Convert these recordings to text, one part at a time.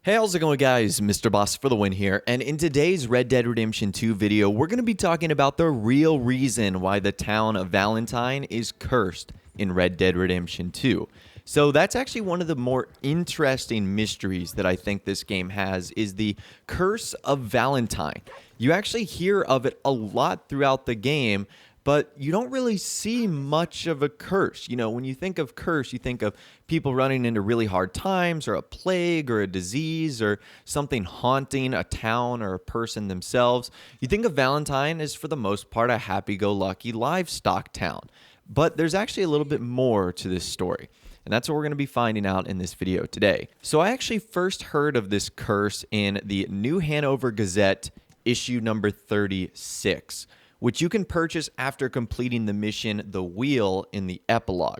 Hey, how's it going, guys? Mr. Boss for the win here, and in today's Red Dead Redemption 2 video, we're going to be talking about the real reason why the town of Valentine is cursed in Red Dead Redemption 2. So that's actually one of the more interesting mysteries that I think this game has, is the curse of Valentine. You actually hear of it a lot throughout the game, but you don't really see much of a curse. You know, when you think of curse, you think of people running into really hard times, or a plague, or a disease, or something haunting a town or a person themselves. You think of Valentine as, for the most part, a happy-go-lucky livestock town. But there's actually a little bit more to this story, and that's what we're going to be finding out in this video today. So I actually first heard of this curse in the New Hanover Gazette, issue number 36. Which you can purchase after completing the mission The Wheel in the epilogue.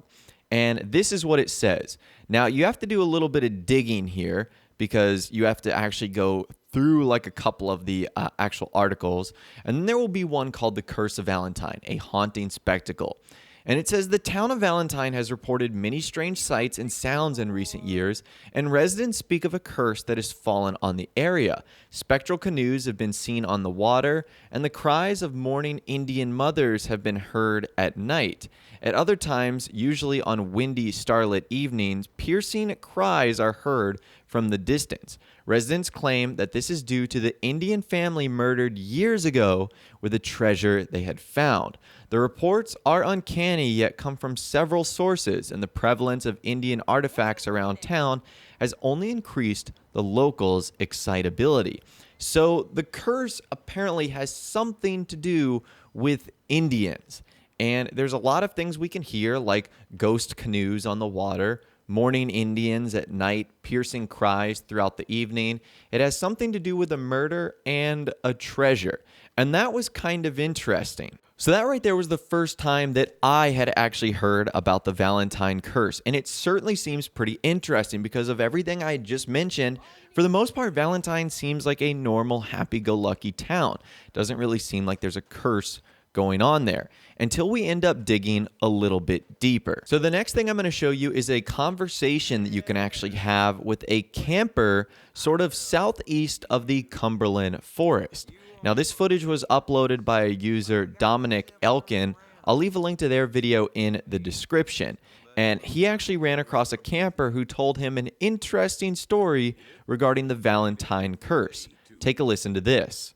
And this is what it says. Now, you have to do a little bit of digging here because you have to actually go through like a couple of the actual articles. And then there will be one called The Curse of Valentine, a haunting spectacle. And it says, the town of Valentine has reported many strange sights and sounds in recent years, and residents speak of a curse that has fallen on the area. Spectral canoes have been seen on the water, and the cries of mourning Indian mothers have been heard at night. At other times, usually on windy, starlit evenings, piercing cries are heard from the distance. Residents claim that this is due to the Indian family murdered years ago with a treasure they had found. The reports are uncanny, yet come from several sources, and the prevalence of Indian artifacts around town has only increased the locals' excitability. So the curse apparently has something to do with Indians. And there's a lot of things we can hear, like ghost canoes on the water, mourning Indians at night, piercing cries throughout the evening. It has something to do with a murder and a treasure. And that was kind of interesting. So that right there was the first time that I had actually heard about the Valentine curse. And it certainly seems pretty interesting because of everything I just mentioned. For the most part, Valentine seems like a normal, happy-go-lucky town. It doesn't really seem like there's a curse going on there until we end up digging a little bit deeper. So the next thing I'm going to show you is a conversation that you can actually have with a camper sort of southeast of the Cumberland Forest. Now, this footage was uploaded by a user, Dominic Elkin. I'll leave a link to their video in the description. And he actually ran across a camper who told him an interesting story regarding the Valentine curse. Take a listen to this.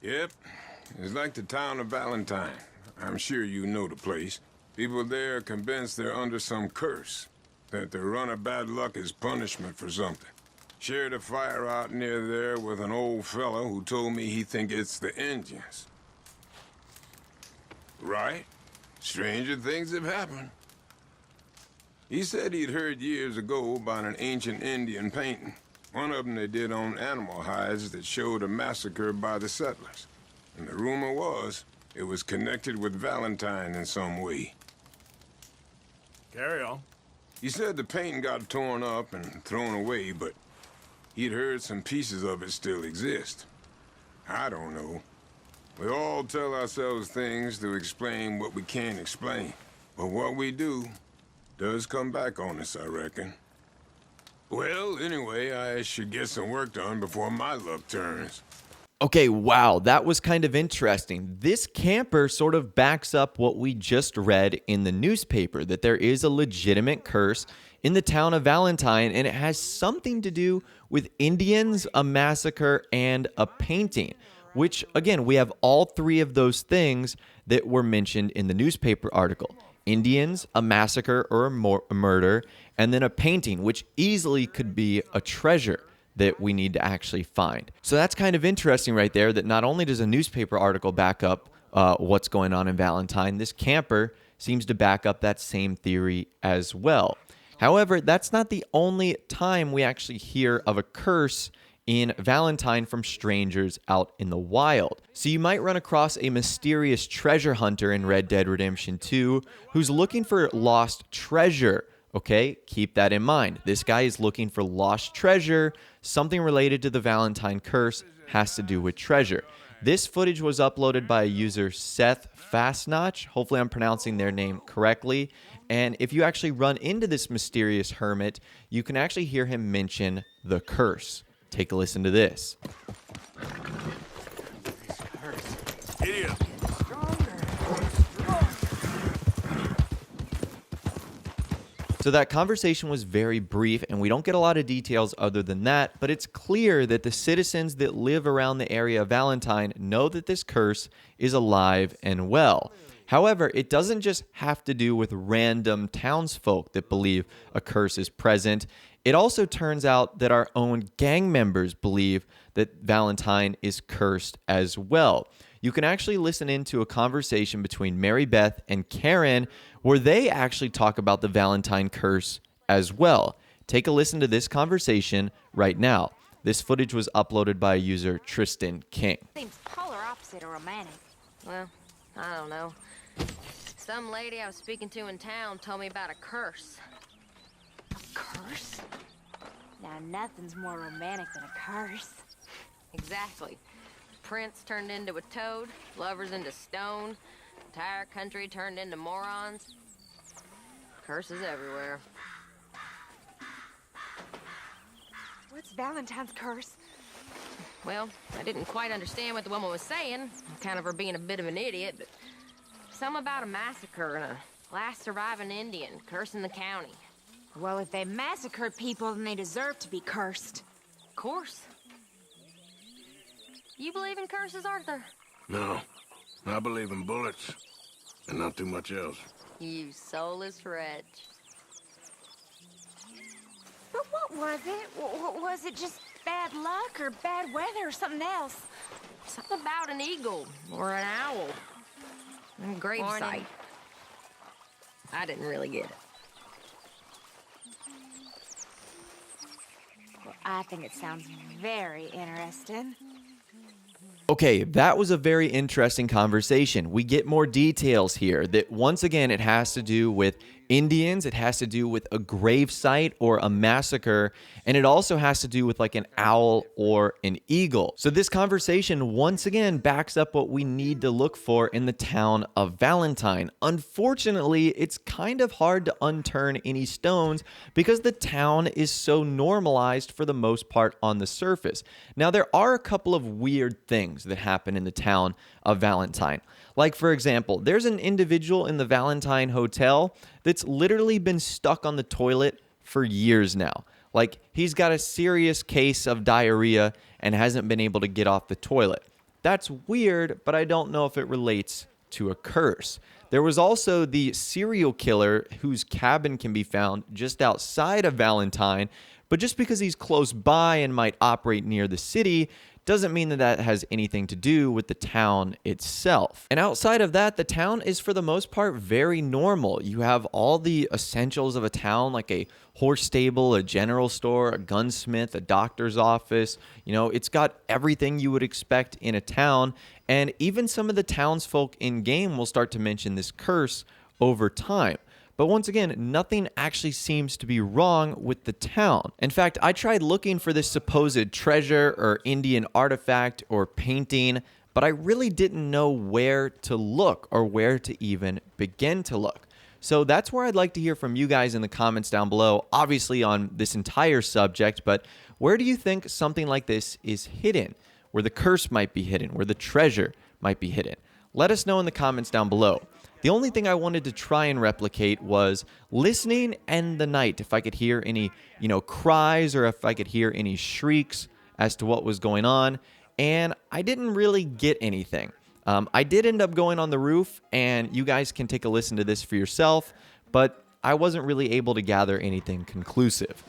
Yep. It's like the town of Valentine. I'm sure you know the place. People there are convinced they're under some curse, that their run of bad luck is punishment for something. Shared a fire out near there with an old fellow who told me he think it's the Indians. Right? Stranger things have happened. He said he'd heard years ago about an ancient Indian painting. One of them they did on animal hides that showed a massacre by the settlers. And the rumor was, it was connected with Valentine in some way. Carry on. He said the painting got torn up and thrown away, but he'd heard some pieces of it still exist. I don't know. We all tell ourselves things to explain what we can't explain. But what we do does come back on us, I reckon. Well, anyway, I should get some work done before my luck turns. Okay, wow, that was kind of interesting. This camper sort of backs up what we just read in the newspaper, that there is a legitimate curse in the town of Valentine, and it has something to do with Indians, a massacre, and a painting, which, again, we have all three of those things that were mentioned in the newspaper article. Indians, a massacre or a murder, and then a painting, which easily could be a treasure that we need to actually find. So that's kind of interesting right there, that not only does a newspaper article back up what's going on in Valentine, this camper seems to back up that same theory as well. However, that's not the only time we actually hear of a curse in Valentine from strangers out in the wild. So you might run across a mysterious treasure hunter in Red Dead Redemption 2 who's looking for lost treasure. Okay, keep that in mind. This guy is looking for lost treasure. Something related to the Valentine curse has to do with treasure. This footage was uploaded by a user, Seth Fasnacht. Hopefully I'm pronouncing their name correctly. And if you actually run into this mysterious hermit, you can actually hear him mention the curse. Take a listen to this. Idiot. So that conversation was very brief, and we don't get a lot of details other than that, but it's clear that the citizens that live around the area of Valentine know that this curse is alive and well. However, it doesn't just have to do with random townsfolk that believe a curse is present. It also turns out that our own gang members believe that Valentine is cursed as well. You can actually listen into a conversation between Mary Beth and Karen where they actually talk about the Valentine curse as well. Take a listen to this conversation right now. This footage was uploaded by user Tristan King. Seems polar opposite of romantic. Well, I don't know. Some lady I was speaking to in town told me about a curse. A curse? Now, nothing's more romantic than a curse. Exactly. Prince turned into a toad, lovers into stone, entire country turned into morons. Curses everywhere. What's Valentine's curse? Well, I didn't quite understand what the woman was saying, kind of her being a bit of an idiot, but something about a massacre and a last surviving Indian cursing the county. Well, if they massacred people, then they deserve to be cursed. Of course. You believe in curses, Arthur? No, I believe in bullets, and not too much else. You soulless wretch. But what was it? Was it just bad luck or bad weather or something else? Something about an eagle or an owl. And a gravesite. Morning. I didn't really get it. Well, I think it sounds very interesting. Okay, that was a very interesting conversation. We get more details here that once again, it has to do with Indians, it has to do with a gravesite or a massacre, and it also has to do with like an owl or an eagle. So this conversation once again backs up what we need to look for in the town of Valentine. Unfortunately, it's kind of hard to unturn any stones because the town is so normalized for the most part on the surface. Now, there are a couple of weird things that happen in the town of Valentine. Like, for example, there's an individual in the Valentine Hotel that's literally been stuck on the toilet for years now. Like, he's got a serious case of diarrhea and hasn't been able to get off the toilet. That's weird, but I don't know if it relates to a curse. There was also the serial killer whose cabin can be found just outside of Valentine, but just because he's close by and might operate near the city doesn't mean that that has anything to do with the town itself. And outside of that, the town is for the most part very normal. You have all the essentials of a town, like a horse stable, a general store, a gunsmith, a doctor's office. You know, it's got everything you would expect in a town. And even some of the townsfolk in game will start to mention this curse over time. But once again, nothing actually seems to be wrong with the town. In fact, I tried looking for this supposed treasure or Indian artifact or painting, but I really didn't know where to look or where to even begin to look. So that's where I'd like to hear from you guys in the comments down below, obviously on this entire subject, but where do you think something like this is hidden? Where the curse might be hidden, where the treasure might be hidden? Let us know in the comments down below. The only thing I wanted to try and replicate was listening in the night, if I could hear any, cries or if I could hear any shrieks as to what was going on, and I didn't really get anything. I did end up going on the roof, and you guys can take a listen to this for yourself, but I wasn't really able to gather anything conclusive.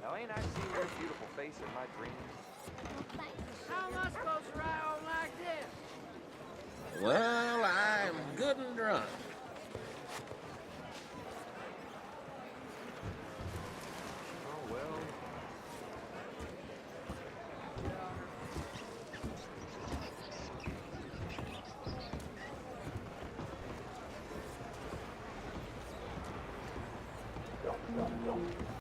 Now ain't I seen your beautiful face in my dreams? How am I supposed to ride on like this? Well, I'm good and drunk. Oh well.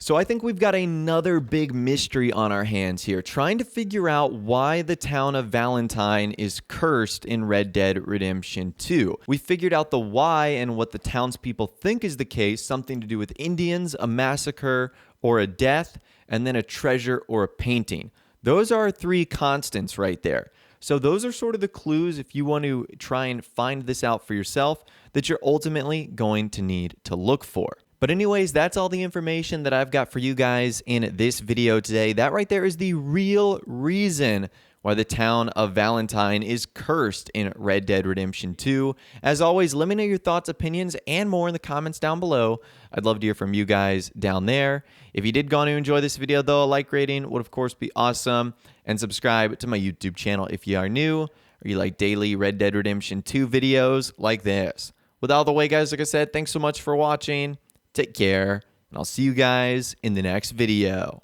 So I think we've got another big mystery on our hands here, trying to figure out why the town of Valentine is cursed in Red Dead Redemption 2. We figured out the why and what the townspeople think is the case, something to do with Indians, a massacre, or a death, and then a treasure or a painting. Those are our three constants right there. So those are sort of the clues if you want to try and find this out for yourself that you're ultimately going to need to look for. But anyways, that's all the information that I've got for you guys in this video today. That right there is the real reason why the town of Valentine is cursed in Red Dead Redemption 2. As always, let me know your thoughts, opinions, and more in the comments down below. I'd love to hear from you guys down there. If you did go on to enjoy this video, though, a like rating would, of course, be awesome. And subscribe to my YouTube channel if you are new or you like daily Red Dead Redemption 2 videos like this. With all the way, guys, like I said, thanks so much for watching. Take care, and I'll see you guys in the next video.